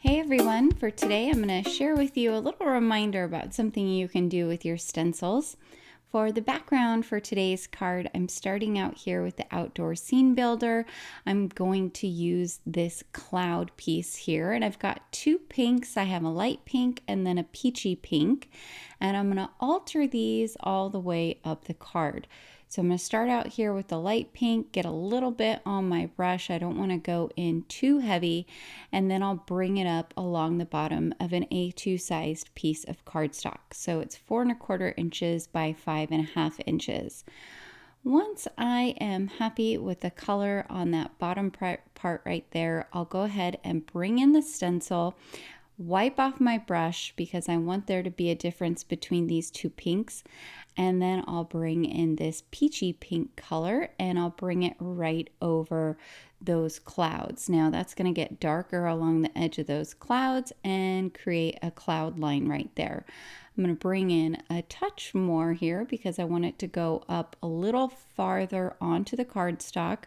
Hey everyone, for today I'm going to share with you a little reminder about something you can do with your stencils. For the background for today's card, I'm starting out here with the outdoor scene builder. I'm going to use this cloud piece here, and I've got two pinks. I have a light pink and then a peachy pink, and I'm going to alter these all the way up the card. So I'm going to start out here with the light pink, get a little bit on my brush. I don't want to go in too heavy, and then I'll bring it up along the bottom of an A2 sized piece of cardstock. So it's 4 1/4 inches by 5 1/2 inches. Once I am happy with the color on that bottom part right there, I'll go ahead and bring in the stencil, wipe off my brush because I want there to be a difference between these two pinks, and then I'll bring in this peachy pink color and I'll bring it right over those clouds. Now that's going to get darker along the edge of those clouds and create a cloud line right there. I'm going to bring in a touch more here because I want it to go up a little farther onto the cardstock.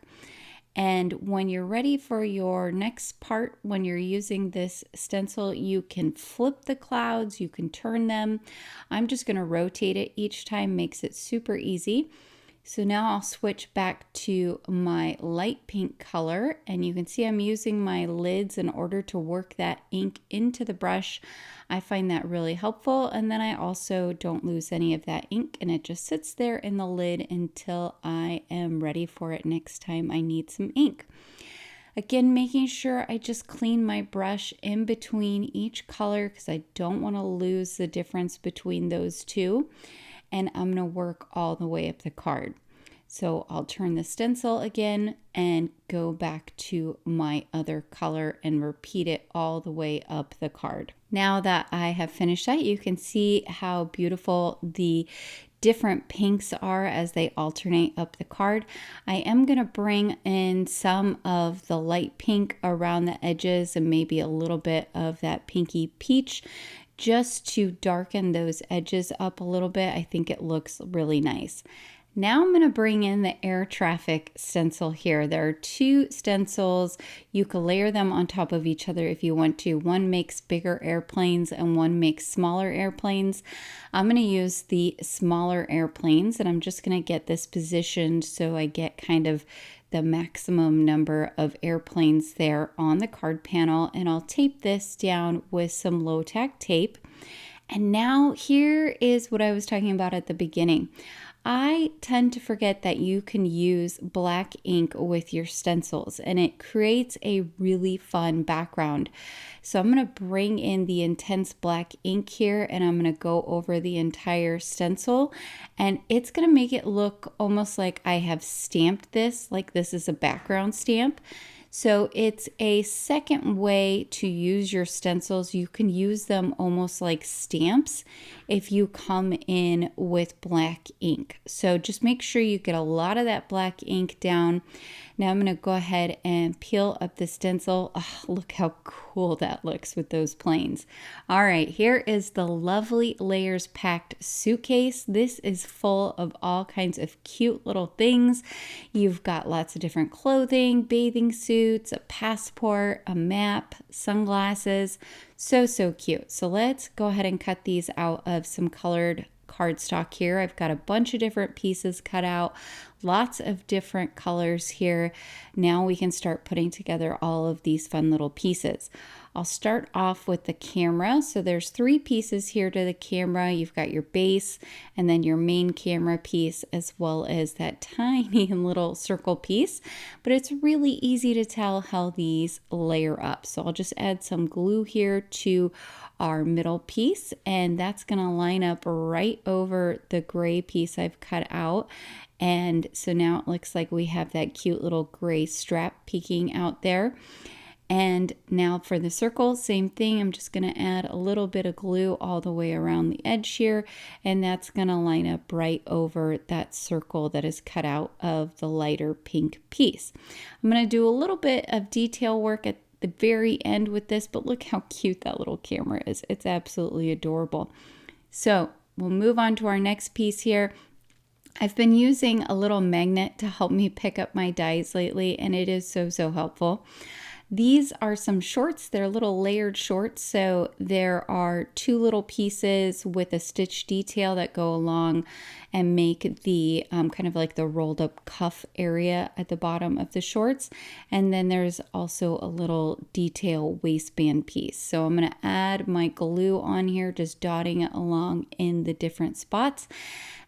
And when you're ready for your next part, when you're using this stencil, you can flip the clouds, you can turn them. I'm just going to rotate it each time, makes it super easy. So now I'll switch back to my light pink color, and you can see I'm using my lids in order to work that ink into the brush. I find that really helpful, and then I also don't lose any of that ink, and it just sits there in the lid until I am ready for it next time I need some ink. Again, making sure I just clean my brush in between each color because I don't want to lose the difference between those two. And I'm going to work all the way up the card. So I'll turn the stencil again and go back to my other color and repeat it all the way up the card. Now that I have finished that, you can see how beautiful the different pinks are as they alternate up the card. I am going to bring in some of the light pink around the edges and maybe a little bit of that pinky peach, just to darken those edges up a little bit. I think it looks really nice. Now I'm going to bring in the air traffic stencil here. There are two stencils. You can layer them on top of each other if you want to. One makes bigger airplanes and one makes smaller airplanes. I'm going to use the smaller airplanes, and I'm just going to get this positioned so I get kind of the maximum number of airplanes there on the card panel, and I'll tape this down with some low-tack tape. And now here is what I was talking about at the beginning. I tend to forget that you can use black ink with your stencils, and it creates a really fun background. So I'm going to bring in the intense black ink here, and I'm going to go over the entire stencil, and it's going to make it look almost like I have stamped this, like this is a background stamp. So it's a second way to use your stencils. You can use them almost like stamps if you come in with black ink. So just make sure you get a lot of that black ink down. Now I'm going to go ahead and peel up the stencil. Oh, look how cool that looks with those planes. All right, here is the lovely layers packed suitcase. This is full of all kinds of cute little things. You've got lots of different clothing, bathing suits, a passport, a map, sunglasses. So cute. So let's go ahead and cut these out of some colored cardstock here. I've got a bunch of different pieces cut out, lots of different colors here. Now we can start putting together all of these fun little pieces. I'll start off with the camera. So there's 3 pieces here to the camera. You've got your base and then your main camera piece, as well as that tiny little circle piece. But it's really easy to tell how these layer up. So I'll just add some glue here to our middle piece, and that's going to line up right over the gray piece I've cut out. And so now it looks like we have that cute little gray strap peeking out there. And now for the circle, same thing. I'm just going to add a little bit of glue all the way around the edge here, and that's going to line up right over that circle that is cut out of the lighter pink piece. I'm going to do a little bit of detail work at the very end with this, but look how cute that little camera is. It's absolutely adorable. So we'll move on to our next piece here. I've been using a little magnet to help me pick up my dies lately, and it is so helpful. These are some shorts. They're little layered shorts. So there are two little pieces with a stitch detail that go along and make the kind of like the rolled up cuff area at the bottom of the shorts. And then there's also a little detail waistband piece. So I'm going to add my glue on here, just dotting it along in the different spots.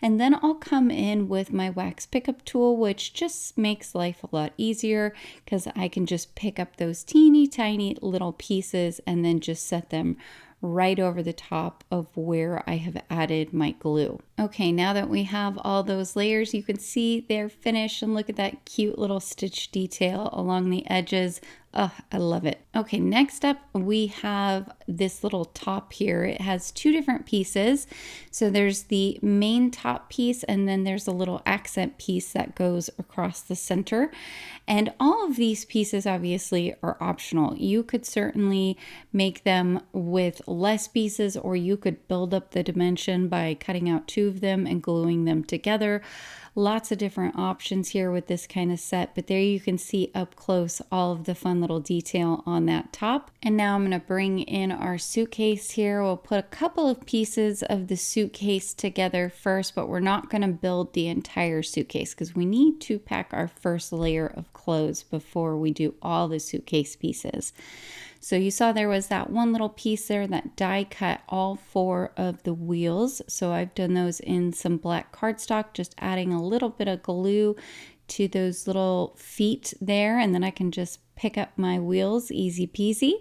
And then I'll come in with my wax pickup tool, which just makes life a lot easier because I can just pick up those teeny tiny little pieces and then just set them right over the top of where I have added my glue. Okay, now that we have all those layers, you can see they're finished, and look at that cute little stitch detail along the edges. Oh, I love it. Okay, next up we have this little top here. It has two different pieces. So there's the main top piece, and then there's a little accent piece that goes across the center. And all of these pieces obviously are optional. You could certainly make them with less pieces, or you could build up the dimension by cutting out two of them and gluing them together. Lots of different options here with this kind of set, but there you can see up close all of the fun little detail on that top. And now I'm going to bring in our suitcase here. We'll put a couple of pieces of the suitcase together first, but we're not going to build the entire suitcase because we need to pack our first layer of clothes before we do all the suitcase pieces. So you saw there was that one little piece there that die cut all four of the wheels. So I've done those in some black cardstock, just adding a little bit of glue to those little feet there, and then I can just pick up my wheels, easy peasy.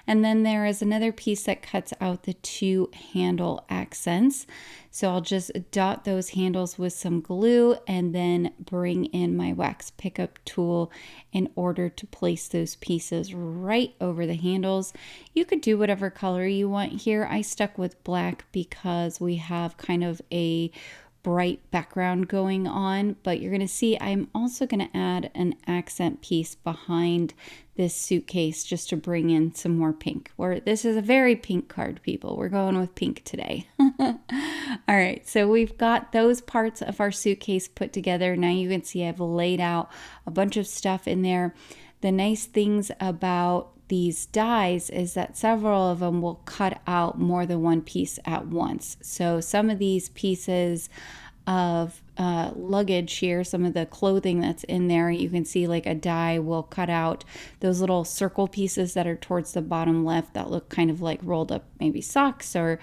And then there is another piece that cuts out the two handle accents. So I'll just dot those handles with some glue and then bring in my wax pickup tool in order to place those pieces right over the handles. You could do whatever color you want here. I stuck with black because we have kind of a bright background going on, but you're going to see I'm also going to add an accent piece behind this suitcase just to bring in some more pink. This is a very pink card, people. We're going with pink today. All right, so we've got those parts of our suitcase put together. Now you can see I've laid out a bunch of stuff in there. The nice things about these dies is that several of them will cut out more than one piece at once. So some of these pieces of luggage here, some of the clothing that's in there, you can see like a die will cut out those little circle pieces that are towards the bottom left that look kind of like rolled up maybe socks or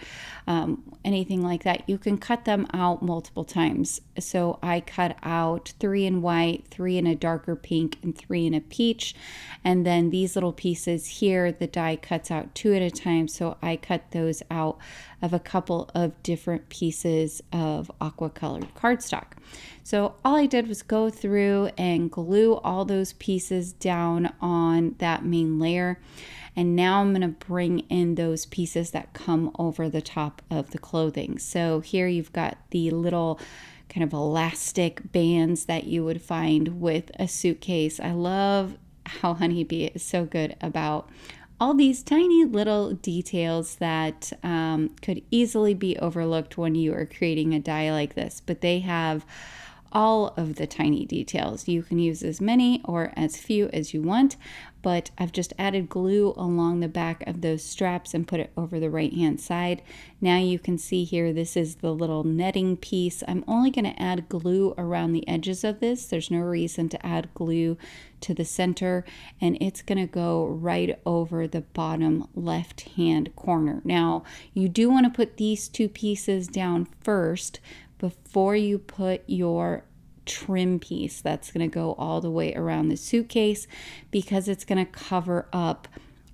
anything like that. You can cut them out multiple times. So I cut out 3 in white, 3 in a darker pink, and 3 in a peach. And then these little pieces here, the die cuts out 2 at a time. So I cut those out of a couple of different pieces of aqua colored cardstock. So all I did was go through and glue all those pieces down on that main layer. And now I'm going to bring in those pieces that come over the top of the clothing. So here you've got the little kind of elastic bands that you would find with a suitcase. I love how Honeybee is so good about all these tiny little details that could easily be overlooked when you are creating a die like this, but they have all of the tiny details. You can use as many or as few as you want, but I've just added glue along the back of those straps and put it over the right hand side. Now you can see here, this is the little netting piece. I'm only going to add glue around the edges of this. There's no reason to add glue to the center, and it's going to go right over the bottom left hand corner. Now you do want to put these two pieces down first before you put your trim piece that's going to go all the way around the suitcase, because it's going to cover up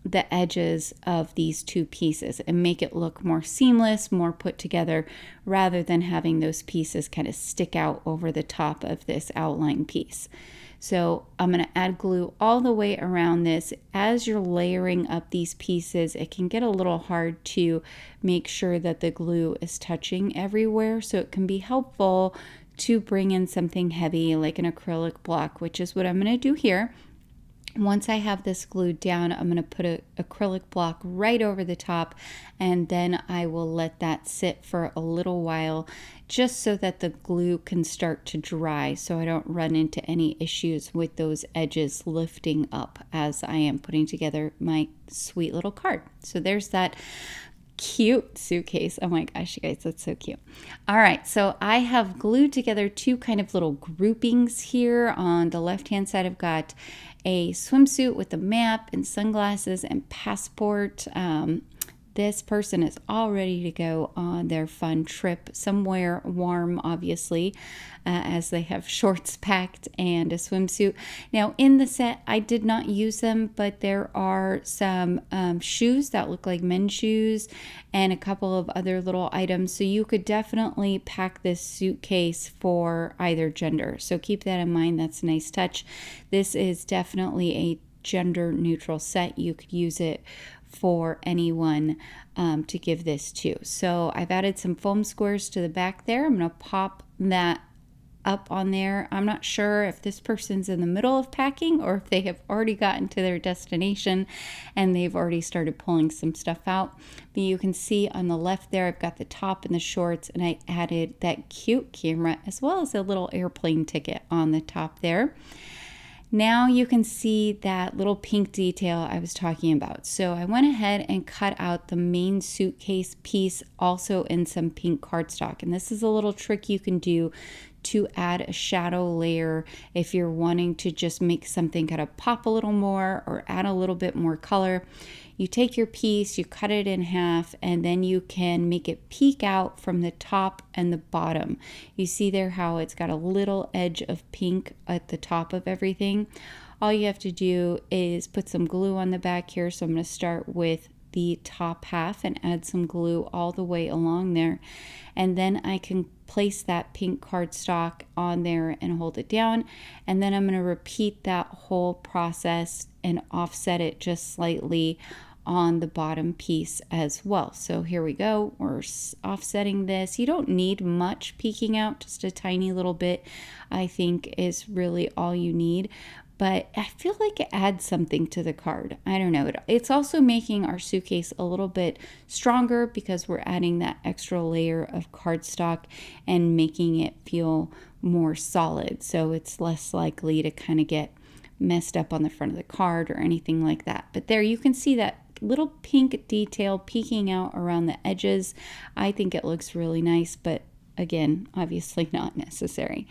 the edges of these two pieces and make it look more seamless, more put together, rather than having those pieces kind of stick out over the top of this outline piece. So I'm going to add glue all the way around this. As you're layering up these pieces, it can get a little hard to make sure that the glue is touching everywhere. So it can be helpful to bring in something heavy like an acrylic block, which is what I'm going to do here. Once I have this glued down, I'm going to put an acrylic block right over the top, and then I will let that sit for a little while just so that the glue can start to dry, so I don't run into any issues with those edges lifting up as I am putting together my sweet little card. So there's that cute suitcase. Oh my gosh, you guys, that's so cute. All right, so I have glued together two kind of little groupings here. On the left hand side, I've got a swimsuit with a map and sunglasses and passport. This person is all ready to go on their fun trip somewhere warm, obviously, as they have shorts packed and a swimsuit. Now, in the set, I did not use them, but there are some shoes that look like men's shoes and a couple of other little items. So you could definitely pack this suitcase for either gender. So keep that in mind. That's a nice touch. This is definitely a gender neutral set. You could use it for anyone to give this to. So I've added some foam squares to the back there. I'm going to pop that up on there. I'm not sure if this person's in the middle of packing or if they have already gotten to their destination and they've already started pulling some stuff out. But you can see on the left there, I've got the top and the shorts, and I added that cute camera as well as a little airplane ticket on the top there. Now you can see that little pink detail I was talking about. So I went ahead and cut out the main suitcase piece also in some pink cardstock. And this is a little trick you can do to add a shadow layer if you're wanting to just make something kind of pop a little more or add a little bit more color. You take your piece, you cut it in half, and then you can make it peek out from the top and the bottom. You see there how it's got a little edge of pink at the top of everything. All you have to do is put some glue on the back here. So I'm going to start with the top half and add some glue all the way along there. And then I can place that pink cardstock on there and hold it down. And then I'm going to repeat that whole process and offset it just slightly on the bottom piece as well. So here we go. We're offsetting this. You don't need much peeking out, just a tiny little bit, I think is really all you need. But I feel like it adds something to the card. I don't know. It's also making our suitcase a little bit stronger because we're adding that extra layer of cardstock and making it feel more solid. So it's less likely to kind of get messed up on the front of the card or anything like that. But there you can see that little pink detail peeking out around the edges. I think it looks really nice, but again, obviously not necessary.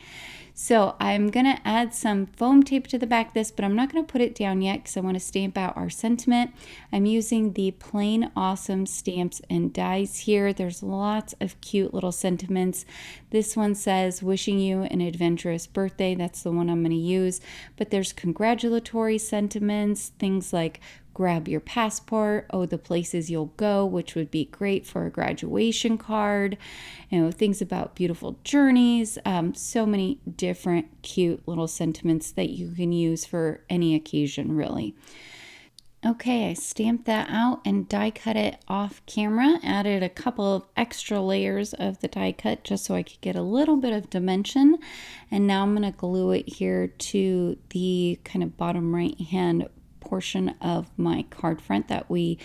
So I'm going to add some foam tape to the back of this, but I'm not going to put it down yet because I want to stamp out our sentiment. I'm using the Plain Awesome stamps and dies here. There's lots of cute little sentiments. This one says, wishing you an adventurous birthday. That's the one I'm going to use. But there's congratulatory sentiments, things like grab your passport, oh, the places you'll go, which would be great for a graduation card, things about beautiful journeys, so many different cute little sentiments that you can use for any occasion, really. Okay, I stamped that out and die cut it off camera, added a couple of extra layers of the die cut just so I could get a little bit of dimension. And now I'm going to glue it here to the kind of bottom right hand portion of my card front that we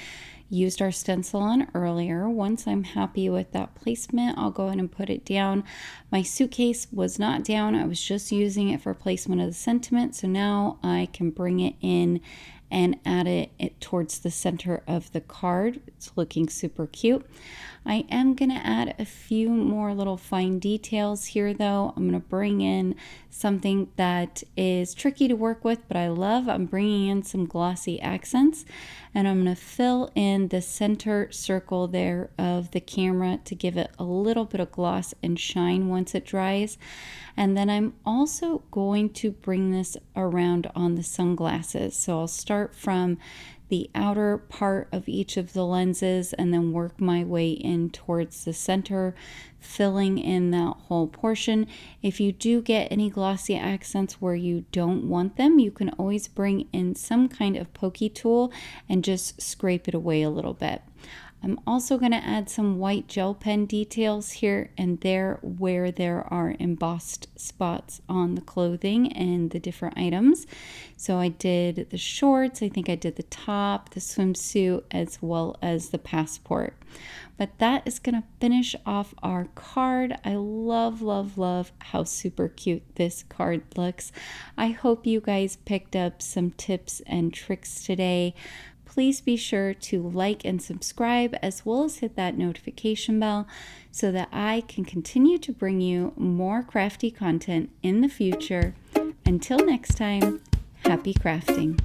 used our stencil on earlier. Once I'm happy with that placement, I'll go ahead and put it down. My suitcase was not down. I was just using it for placement of the sentiment. So now I can bring it in and add it towards the center of the card. It's looking super cute. I am going to add a few more little fine details here though. I'm going to bring in something that is tricky to work with, but I love. I'm bringing in some glossy accents, and I'm going to fill in the center circle there of the camera to give it a little bit of gloss and shine once it dries. And then I'm also going to bring this around on the sunglasses. So I'll start from the outer part of each of the lenses and then work my way in towards the center, filling in that whole portion. If you do get any glossy accents where you don't want them, you can always bring in some kind of pokey tool and just scrape it away a little bit. I'm also going to add some white gel pen details here and there where there are embossed spots on the clothing and the different items. So I did the shorts, I think I did the top, the swimsuit, as well as the passport. But that is going to finish off our card. I love, love, love how super cute this card looks. I hope you guys picked up some tips and tricks today. Please be sure to like and subscribe, as well as hit that notification bell so that I can continue to bring you more crafty content in the future. Until next time, happy crafting.